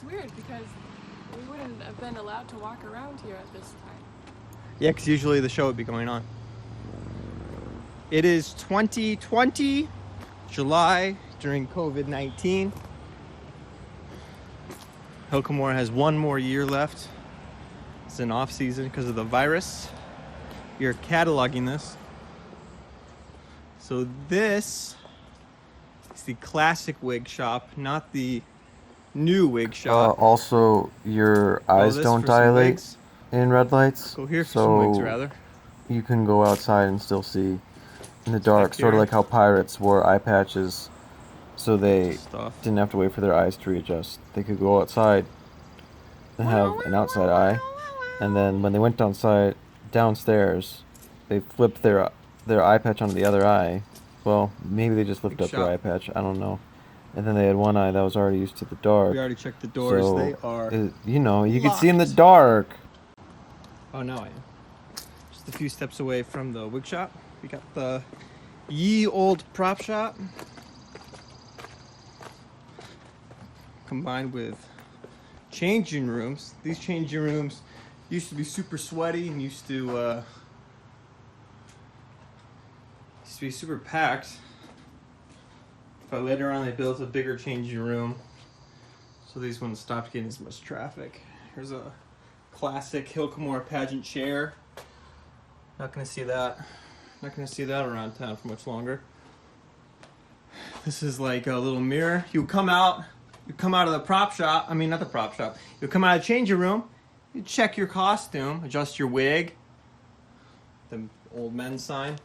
It's weird because we wouldn't have been allowed to walk around here at this time. Yeah, because usually the show would be going on. It is 2020, July, during COVID-19. Hill Cumorah has one more year left. It's an off season because of the virus. We are cataloging this. So this is the classic wig shop, not the new wig shop. Also, your eyes don't dilate in red lights. Go here for some wigs, rather. You can go outside and still see in the dark, sort of like how pirates wore eye patches, so they didn't have to wait for their eyes to readjust. They could go outside and have an outside eye, and then when they went downstairs, they flipped their eye patch onto the other eye. Well, maybe they just lifted up their eye patch. I don't know. And then they had one eye that was already used to the dark. We already checked the doors. So, they are. You can see in the dark. Oh, no, I am. Just a few steps away from the wig shop. We got the ye old prop shop combined with changing rooms. These changing rooms used to be super sweaty and used to be super packed. But later on they built a bigger changing room so these ones stopped getting as much traffic. Here's a classic Hill Cumorah pageant chair. Not gonna see that around town for much longer. This is like a little mirror. You come out of the prop shop. I mean, not the prop shop. You come out of the changing room. You check your costume, adjust your wig. The old men sign.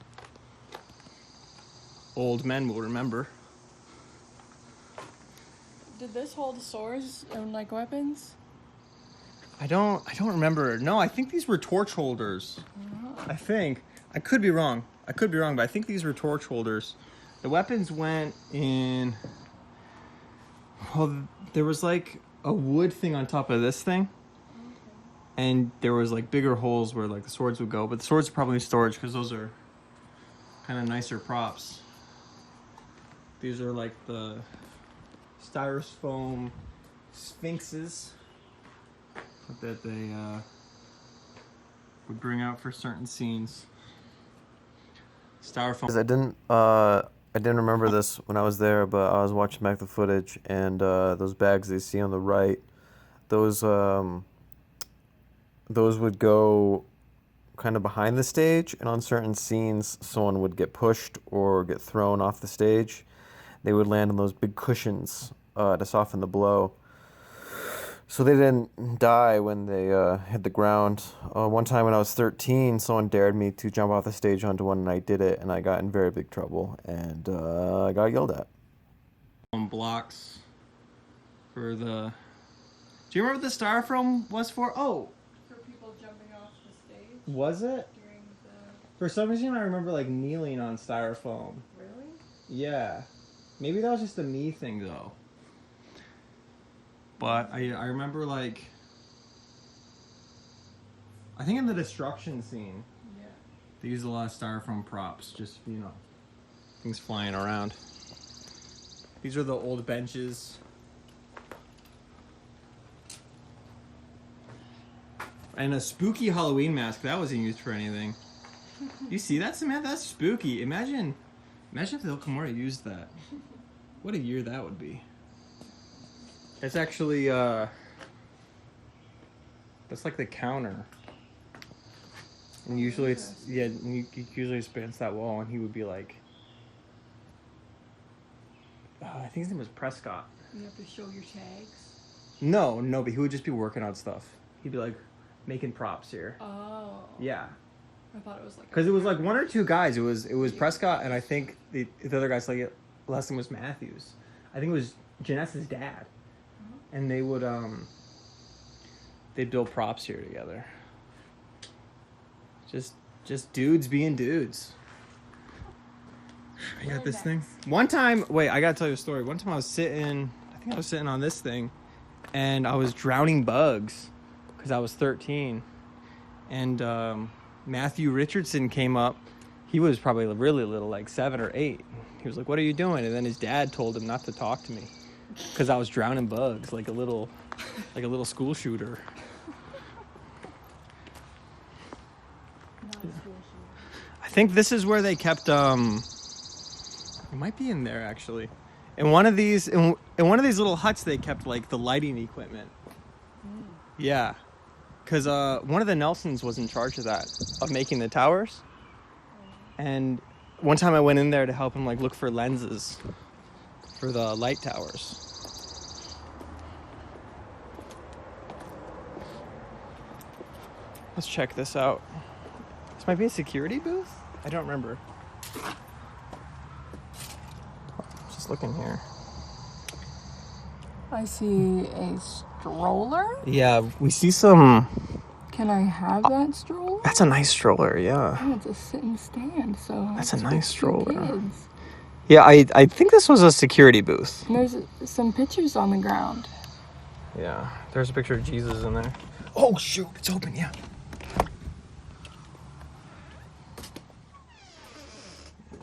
Old men will remember. Did this hold swords and like weapons? I don't remember. No, I think these were torch holders. I think. I could be wrong, but I think these were torch holders. The weapons went in... Well, there was like a wood thing on top of this thing. Okay. And there was like bigger holes where like the swords would go. But the swords are probably in storage because those are kind of nicer props. These are like the styrofoam sphinxes that they would bring out for certain scenes. Styrofoam. I didn't remember this when I was there, but I was watching back the footage, and those bags they see on the right, those would go kind of behind the stage, and on certain scenes, someone would get pushed or get thrown off the stage. They would land on those big cushions to soften the blow. So they didn't die when they hit the ground. One time when I was 13, someone dared me to jump off the stage onto one, and I did it, and I got in very big trouble, and I got yelled at. Blocks for the... Do you remember what the styrofoam was for? Oh! For people jumping off the stage? Was it? During the... For some reason, I remember like kneeling on styrofoam. Really? Yeah. Maybe that was just a me thing, though. But I remember, like, I think in the destruction scene, they used a lot of styrofoam props, just, things flying around. These are the old benches. And a spooky Halloween mask, that wasn't used for anything. You see that, Samantha? That's spooky. Imagine if the Hill Cumorah used that. What a year that would be. It's actually, that's like the counter. And usually it's, you usually just against that wall, and he would be like, I think his name was Prescott. You have to show your tags? No, but he would just be working on stuff. He'd be like, making props here. Oh. Yeah. I thought it was like... Because it was like one or two guys. It was Prescott, and I think the other guy's like, last name was Matthews. I think it was Janessa's dad. And they would, they'd build props here together. Just dudes being dudes. I got this thing. One time, wait, I gotta tell you a story. One time I was sitting on this thing, and I was drowning bugs because I was 13. And Matthew Richardson came up. He was probably really little, like 7 or 8. He was like, "What are you doing?" And then his dad told him not to talk to me. because I was drowning bugs like a little school shooter. I think this is where they kept it might be in there actually. In one of these little huts they kept like the lighting equipment. Yeah. Cuz one of the Nelsons was in charge of that, of making the towers. And one time I went in there to help him like look for lenses for the light towers. Let's check this out. This might be a security booth? I don't remember. Just looking here. I see a stroller. Yeah, we see some. Can I have that stroller? That's a nice stroller, yeah. Oh, it's a sit and stand, so That's a it's nice for two stroller. kids. Yeah, I think this was a security booth. And there's some pictures on the ground. Yeah, there's a picture of Jesus in there. Oh shoot, it's open, yeah.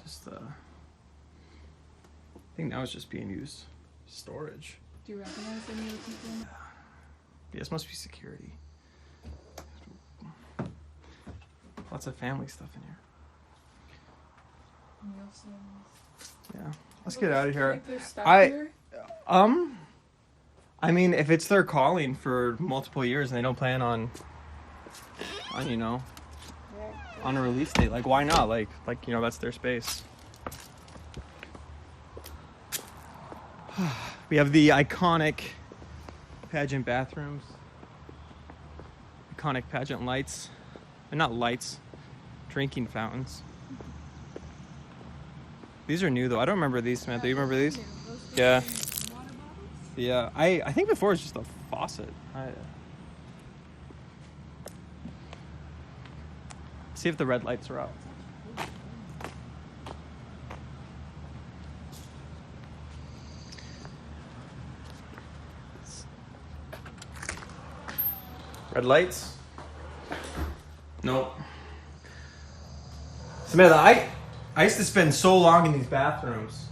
Just I think now it's just being used storage. Do you recognize any of the people? Yeah, this must be security. Lots of family stuff in here. Yeah, let's get out of here. I mean, if it's their calling for multiple years and they don't plan on you know, on a release date, like why not? Like you know, that's their space. We have the iconic pageant bathrooms, iconic pageant lights, and not lights, drinking fountains. These are new though. I don't remember these, Samantha. You remember these? Yeah. Yeah. I think before it was just a faucet. See if the red lights are out. Red lights? Nope. Samantha, I used to spend so long in these bathrooms.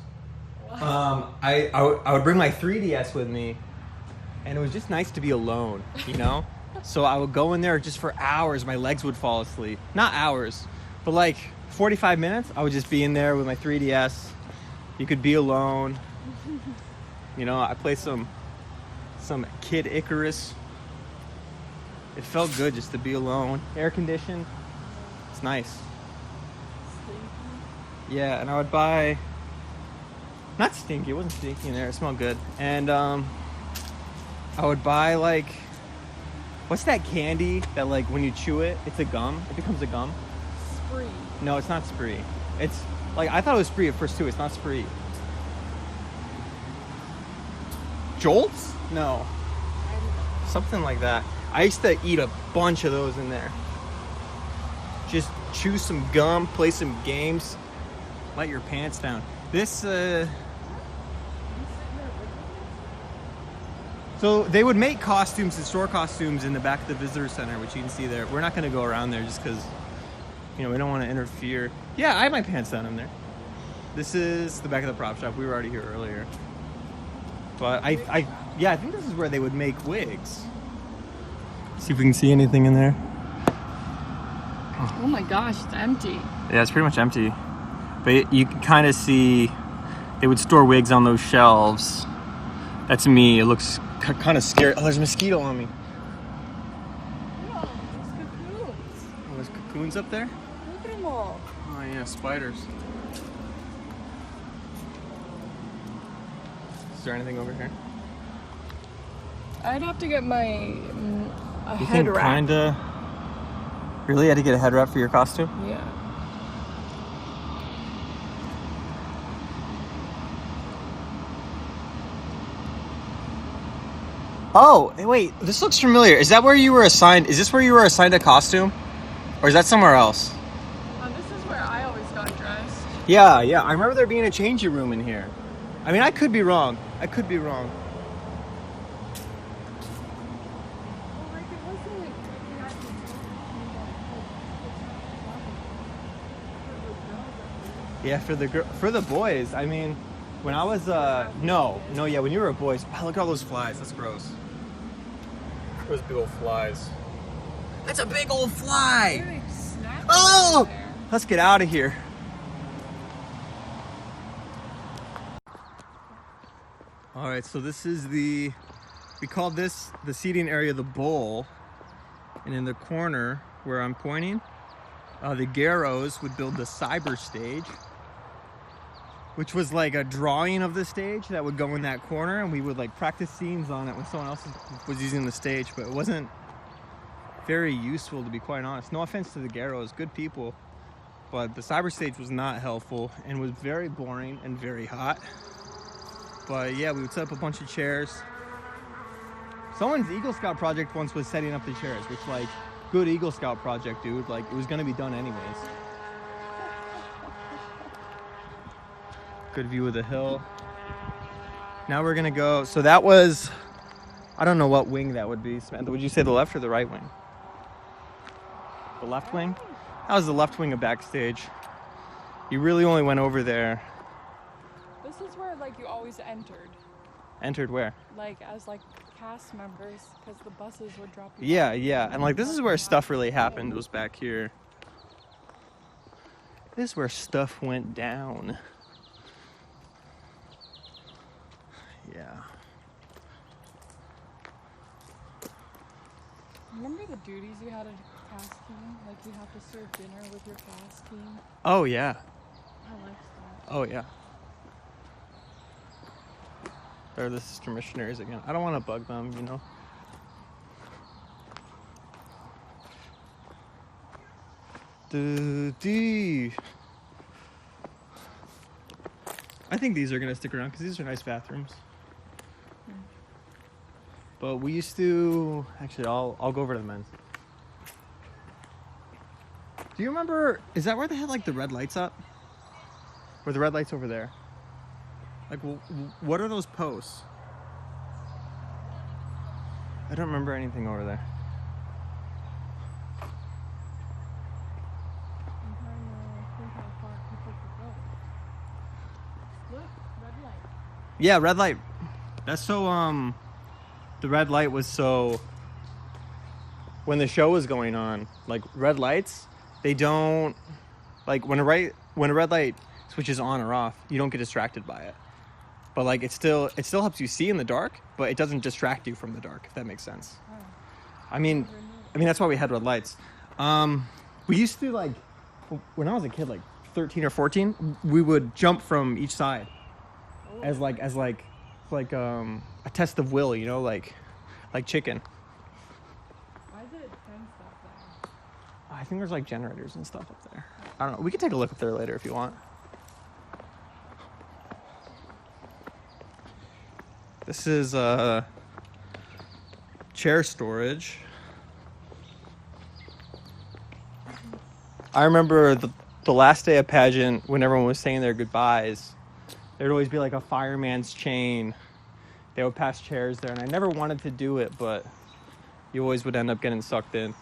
I would bring my 3DS with me, and it was just nice to be alone, you know? So I would go in there just for hours. My legs would fall asleep. Not hours, but like 45 minutes. I would just be in there with my 3DS. You could be alone. You know, I play some Kid Icarus. It felt good just to be alone. Air conditioned. It's nice. Yeah, and I would buy, not stinky, it wasn't stinky in there, it smelled good. And I would buy like, what's that candy that like when you chew it, it's a gum, it becomes a gum? Spree. No, it's not Spree. It's like, I thought it was Spree at first too, it's not Spree. Jolts? No. Something like that. I used to eat a bunch of those in there. Just chew some gum, play some games, let your pants down. This, so they would make costumes and store costumes in the back of the visitor center, which you can see there. We're not going to go around there just because, you know, we don't want to interfere. Yeah, I have my pants down in there. This is the back of the prop shop. We were already here earlier. But I think this is where they would make wigs. See if we can see anything in there. Oh my gosh, it's empty. Yeah, it's pretty much empty. But you can kind of see they would store wigs on those shelves. That's me. It looks kind of scary. Oh, there's a mosquito on me. No, there's cocoons. Oh, there's cocoons up there? Look at them all. Oh, yeah, spiders. Is there anything over here? I'd have to get my a You head think wrap. kinda... Really? You had to get a head wrap for your costume? Yeah. Oh, wait, this looks familiar. Is that where you were assigned? Is this where you were assigned a costume? Or is that somewhere else? This is where I always got dressed. Yeah. I remember there being a changing room in here. I mean, I could be wrong. Well, like it wasn't. Yeah, for the boys. I mean, When I was, no, yeah, when you were a boy, wow, look at all those flies. That's gross. Those big old flies. That's a big old fly! Oh! Let's get out of here. All right, so this is we called this the seating area, the bowl. And in the corner where I'm pointing, the Garrows would build the cyber stage, which was like a drawing of the stage that would go in that corner, and we would like practice scenes on it when someone else was using the stage, but it wasn't very useful, to be quite honest. No offense to the Garrows, good people, but the cyber stage was not helpful and was very boring and very hot. But yeah, we would set up a bunch of chairs. Someone's Eagle Scout project once was setting up the chairs, which, like, good Eagle Scout project, dude. Like, it was gonna be done anyways. Good view of the hill. Now we're gonna go, so that was, I don't know what wing that would be, Samantha. Would you say the left or the right wing? The left wing? That was the left wing of backstage. You really only went over there. This is where, like, you always entered. Entered where? Like, as, like, cast members, because the buses would drop you Yeah, off. yeah. And, like, this is where stuff really happened, was back here. This is where stuff went down. Yeah. Remember the duties you had at cast team? Like, you have to serve dinner with your cast team? Oh, yeah. I liked that. Oh, yeah. They're the sister missionaries again. I don't want to bug them, you know. I think these are gonna stick around because these are nice bathrooms. But we used to actually. I'll go over to the men's. Do you remember? Is that where they had like the red lights up? Or the red lights over there? Like, what are those posts? I don't remember anything over there. I'm trying to think how far people could go. Look, red light. Yeah, red light. That's so, the red light was so, when the show was going on, like, red lights, they don't, like, when a red light switches on or off, you don't get distracted by it. But like it still helps you see in the dark, but it doesn't distract you from the dark, if that makes sense. Oh. I mean that's why we had red lights. We used to, like, when I was a kid, like 13 or 14, we would jump from each side as a test of will, you know, like chicken. Why is it fenced up there? I think there's like generators and stuff up there. I don't know. We could take a look up there later if you want. This is chair storage. I remember the last day of pageant, when everyone was saying their goodbyes, there'd always be like a fireman's chain. They would pass chairs there, and I never wanted to do it, but you always would end up getting sucked in.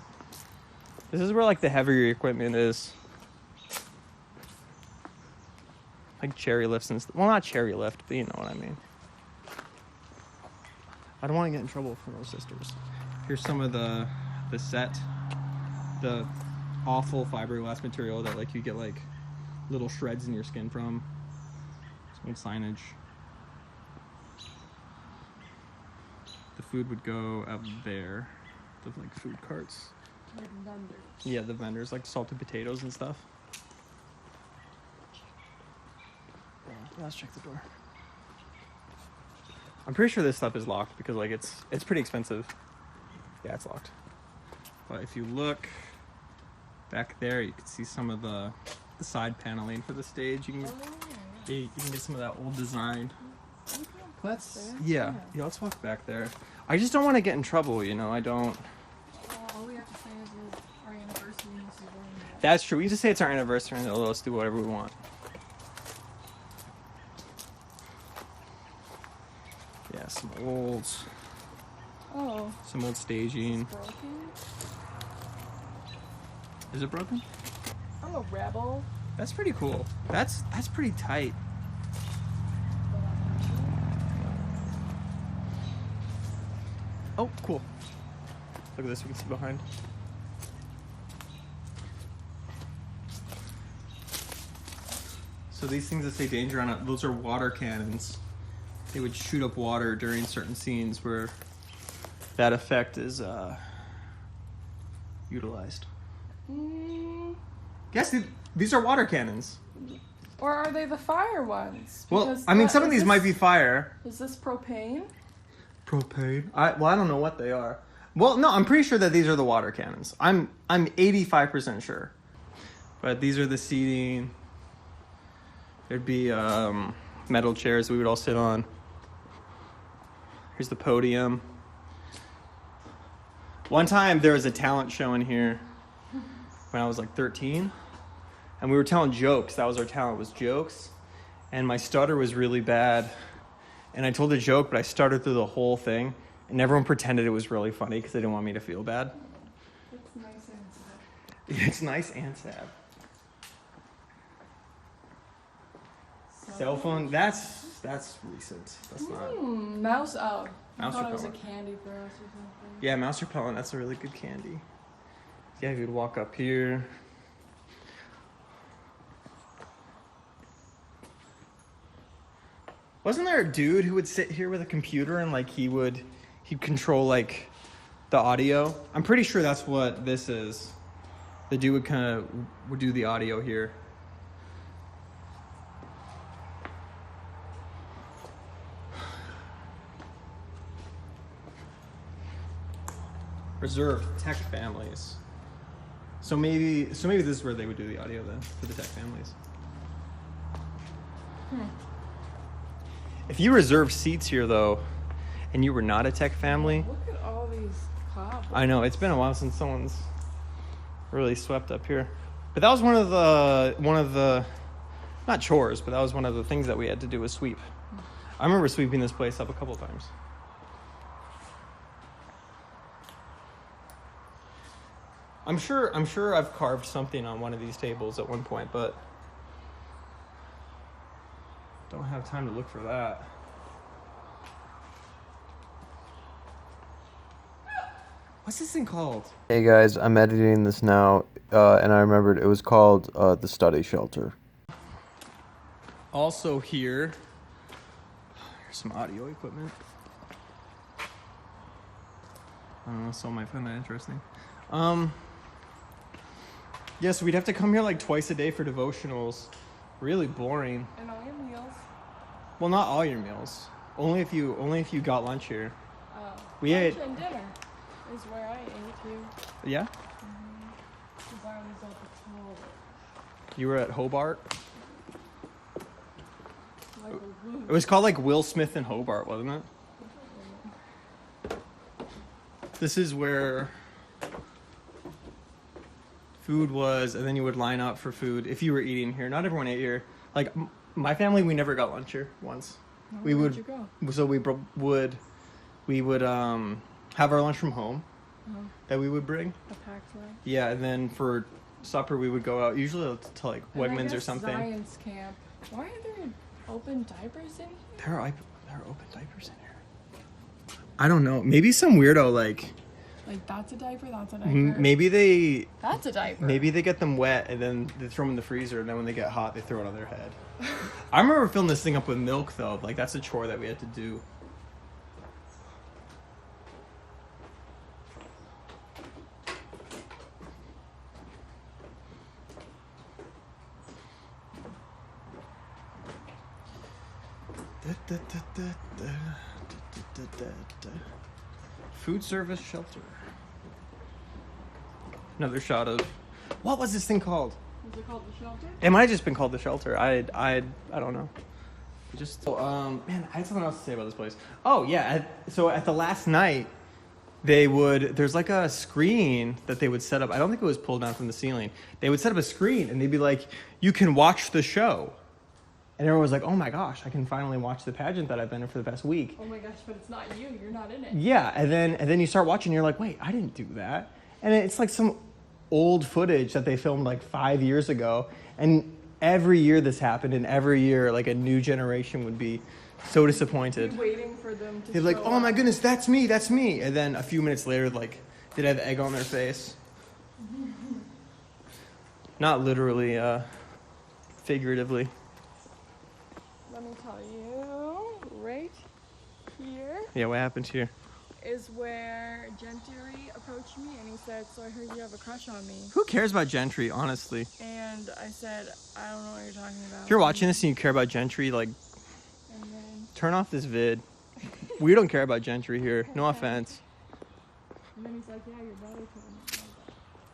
This is where like the heavier equipment is. Like cherry lifts and stuff. Well, not cherry lift, but you know what I mean. I don't want to get in trouble from those sisters. Here's some of the set, the awful fiberglass material that like you get like little shreds in your skin from. Some old signage. The food would go out there. The like food carts. Like vendors. Yeah, the vendors, like salted potatoes and stuff. Yeah, let's check the door. I'm pretty sure this stuff is locked because like it's pretty expensive. Yeah, it's locked. But if you look back there, you can see some of the side paneling for the stage. You can get some of that old design. Let's let's walk back there. I just don't want to get in trouble, you know. I don't. Well, all we have to say is our anniversary. And this is going on. That's true. We just say it's our anniversary and they'll let us do whatever we want. Yeah, some old staging. It's broken. Is it broken? I'm a rebel. That's pretty cool. That's pretty tight. But Oh, cool. Look at this, we can see behind. So these things that say danger on it, those are water cannons. They would shoot up water during certain scenes where that effect is utilized. Yes, these are water cannons. Or are they the fire ones? Well, Because I mean, some of these might be fire. Is this propane? Propane? I don't know what they are. Well, no, I'm pretty sure that these are the water cannons. I'm 85% sure. But these are the seating. There'd be metal chairs we would all sit on. Here's the podium. One time there was a talent show in here when I was like 13. And we were telling jokes. That was our talent, was jokes. And my stutter was really bad. And I told a joke, but I stuttered through the whole thing. And everyone pretended it was really funny because they didn't want me to feel bad. It's nice and sad. It's nice and sad. Cell phone, that's recent. That's not. Mouse. Oh, I Mouse thought it was a repellent. candy for us or something. Yeah, mouse repellent, that's a really good candy. Yeah, you'd walk up here. Wasn't there a dude who would sit here with a computer and like he'd control like the audio? I'm pretty sure that's what this is. The dude would do the audio here. Reserved tech families. So maybe this is where they would do the audio then for the tech families. If you reserve seats here though, and you were not a tech family, Look at all these cobwebs. I know it's been a while since someone's really swept up here. But that was one of the not chores, but that was one of the things that we had to do was sweep. I remember sweeping this place up a couple of times. I'm sure I've carved something on one of these tables at one point, but don't have time to look for that. What's this thing called? Hey guys, I'm editing this now, and I remembered it was called the study shelter. Also here's some audio equipment. I don't know, someone might find that interesting. Yeah, so we'd have to come here like twice a day for devotionals. Really boring. And all your meals. Well, not all your meals. Only if you got lunch here. Oh. We Lunch ate. and dinner is where I ate too. Yeah? Because I was at the college. You were at Hobart? Like a room. It was called like Will Smith and Hobart, wasn't it? This is where food was, and then you would line up for food if you were eating here. Not everyone ate here. Like my family, we never got lunch here once. Where'd you go? So we would have our lunch from home that we would bring. A packed lunch. Yeah, and then for supper we would go out usually to like And I Wegmans or guess something. Science camp. Why are there open diapers in here? There are open diapers in here. I don't know. Maybe some weirdo like that's a diaper, that's a diaper. maybe they That's a diaper. get them wet and then they throw them in the freezer, and then when they get hot they throw it on their head. I remember filling this thing up with milk though. Like that's a chore that we had to do. Food service shelter. Another shot of what was this thing called? Was it called the shelter? It might have just been called the shelter. I don't know. Just man, I had something else to say about this place. Oh yeah, so at the last night, there's like a screen that they would set up. I don't think it was pulled down from the ceiling. They would set up a screen and they'd be like, you can watch the show. And everyone was like, oh my gosh, I can finally watch the pageant that I've been in for the past week. Oh my gosh, but it's not you. You're not in it. Yeah, and then you start watching and you're like, wait, I didn't do that. And it's like some old footage that they filmed like 5 years ago. And every year this happened, and every year like a new generation would be So disappointed. Be waiting for them to They're like, show oh my up. goodness, that's me. And then a few minutes later, like, they'd have egg on their face. Not literally, figuratively. Let me tell you, right here Yeah, what happened here? is where Gentry approached me and he said, so I heard you have a crush on me. Who cares about Gentry, honestly? And I said, I don't know what you're talking about. If you're watching this and you care about Gentry, like, And then, turn off this vid. We don't care about Gentry here. No offense. and then he's like, yeah, your brother told me.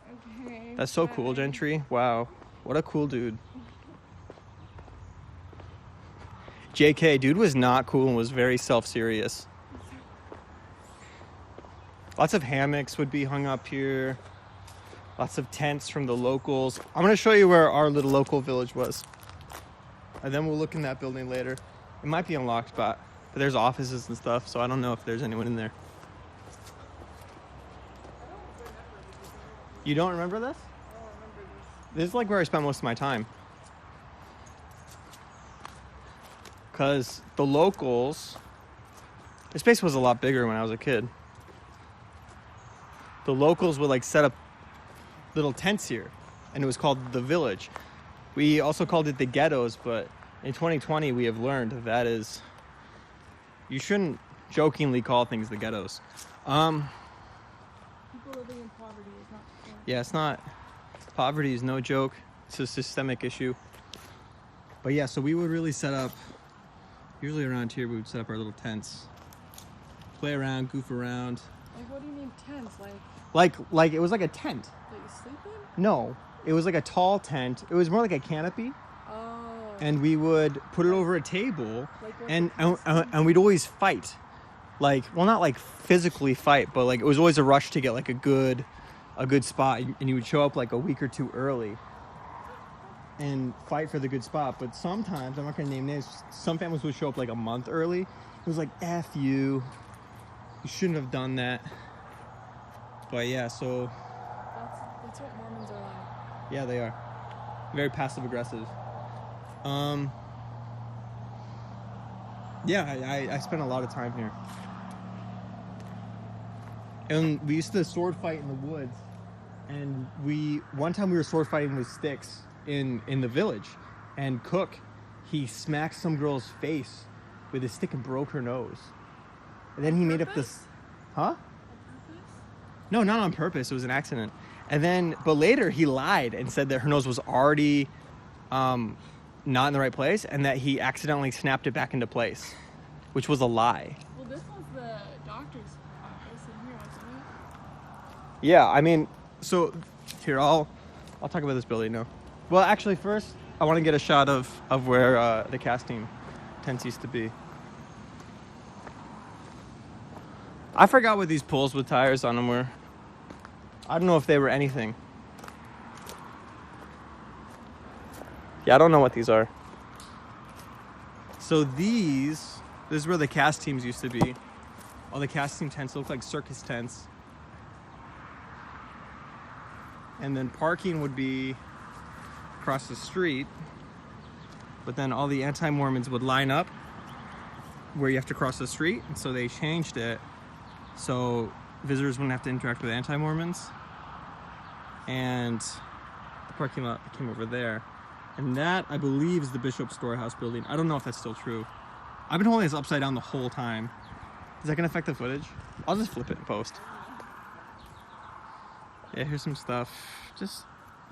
I was like, okay. That's so cool, bye. Gentry. Wow. What a cool dude. JK, dude was not cool and was very self-serious. Lots of hammocks would be hung up here. Lots of tents from the locals. I'm going to show you where our little local village was. And then we'll look in that building later. It might be unlocked, but there's offices and stuff, so I don't know if there's anyone in there. You don't remember this? I don't remember this. This is like where I spent most of my time. Because the locals... This place was a lot bigger when I was a kid. The locals would like set up little tents here, and it was called the village. We also called it the ghettos, but in 2020 we have learned that is, you shouldn't jokingly call things the ghettos. People living in poverty is not fair. Yeah, it's not, poverty is no joke. It's a systemic issue. But yeah, so we would really set up, usually around here we would set up our little tents, play around, goof around. Like, what do you mean tents? Like it was like a tent. That you sleep in? No, it was like a tall tent. It was more like a canopy. Oh. And we would put it over a table, Like what and, the and we'd always fight. Like, well, not like physically fight, but like it was always a rush to get like a good spot, and you would show up like a week or two early and fight for the good spot. But sometimes, I'm not gonna name names, some families would show up like a month early. It was like, F you shouldn't have done that. But yeah, so That's what Mormons are like. yeah, they are very passive aggressive. Yeah, I spent a lot of time here. And we used to sword fight in the woods. And one time we were sword fighting with sticks in the village. And Cook, he smacked some girl's face with his stick and broke her nose. And then he made up this, huh? No, not on purpose. It was an accident. And then, but later he lied and said that her nose was already not in the right place, and that he accidentally snapped it back into place, which was a lie. Well, this was the doctor's office in here, wasn't it? Yeah, I mean, so here I'll talk about this building now. Well, actually, first I want to get a shot of where the casting tents used to be. I forgot what these poles with tires on them were. I don't know if they were anything. Yeah, I don't know what these are. So this is where the cast teams used to be. All the cast team tents look like circus tents. And then parking would be across the street. But then all the anti-Mormons would line up where you have to cross the street. And so they changed it so visitors wouldn't have to interact with anti-Mormons. And the parking lot came over there. And that, I believe, is the Bishop's Storehouse building. I don't know if that's still true. I've been holding this upside down the whole time. Is that going to affect the footage? I'll just flip it and post. Yeah, here's some stuff.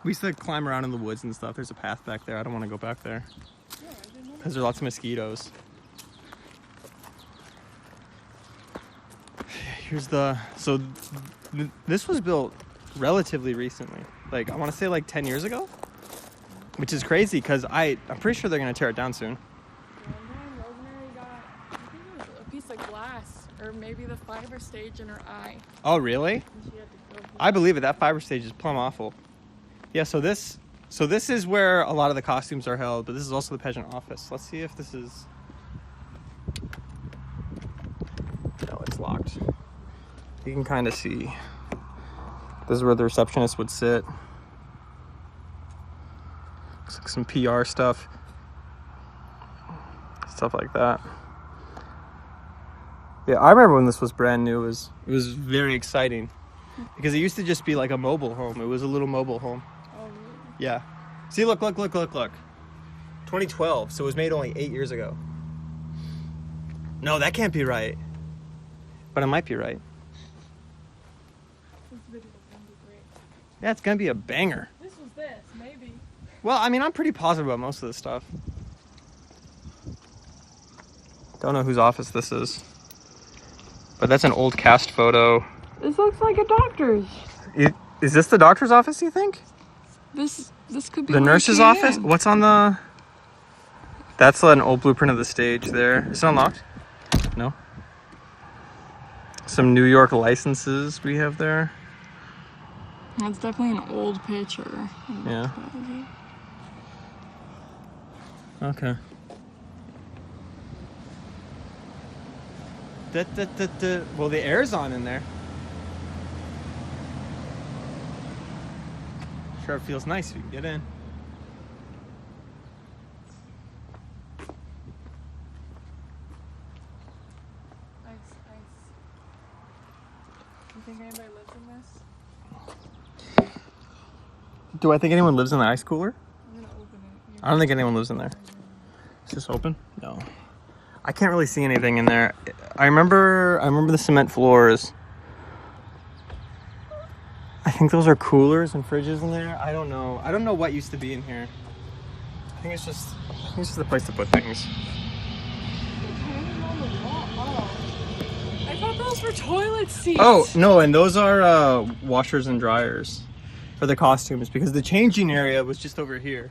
We used to climb around in the woods and stuff. There's a path back there. I don't want to go back there. Yeah, I didn't know. Because there are lots of mosquitoes. Here's this was built relatively recently. Like, I want to say like 10 years ago. Which is crazy because I'm pretty sure they're going to tear it down soon. And then Rosemary got, I think it was a piece of glass, or maybe the fiber stage in her eye. Oh, really? And she had to go. I believe it. That fiber stage is plumb awful. Yeah, so this is where a lot of the costumes are held, but this is also the pageant office. Let's see if this is... No, it's locked. You can kind of see. This is where the receptionist would sit. Looks like some PR stuff. Stuff like that. Yeah, I remember when this was brand new. It was very exciting because it used to just be like a mobile home. It was a little mobile home. Oh, really? Yeah. See, look. 2012, so it was made only 8 years ago. No, that can't be right. But it might be right. This video is gonna be great. Yeah, it's gonna be a banger. This was this, maybe. Well, I mean, I'm pretty positive about most of this stuff. Don't know whose office this is. But that's an old cast photo. This looks like a doctor's. Is this the doctor's office, you think? This could be The where nurse's he came office? in. What's on the... That's an old blueprint of the stage there. Is it unlocked? No. Some New York licenses we have there. That's definitely an old picture. Yeah. Okay. Well, the air's on in there. Sure, it feels nice if you can get in. Nice. You think anybody lives in this? Do I think anyone lives in the ice cooler? I'm gonna open it. I don't think anyone lives in there. Is this open? No. I can't really see anything in there. I remember the cement floors. I think those are coolers and fridges in there. I don't know. I don't know what used to be in here. I think it's just a place to put things. Hanging on the wall. Oh. I thought those were toilet seats. Oh, no, and those are washers and dryers for the costumes because the changing area was just over here.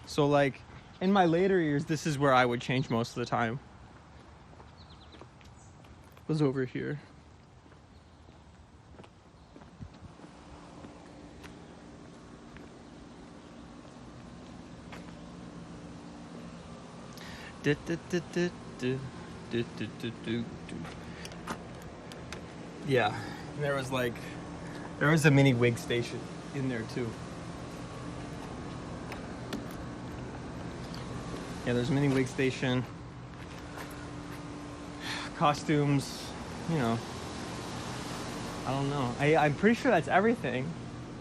So like in my later years, this is where I would change most of the time. Was over here. Yeah, and there was a mini wig station in there too. Yeah, there's a mini wig station. Costumes, you know. I don't know. I'm pretty sure that's everything.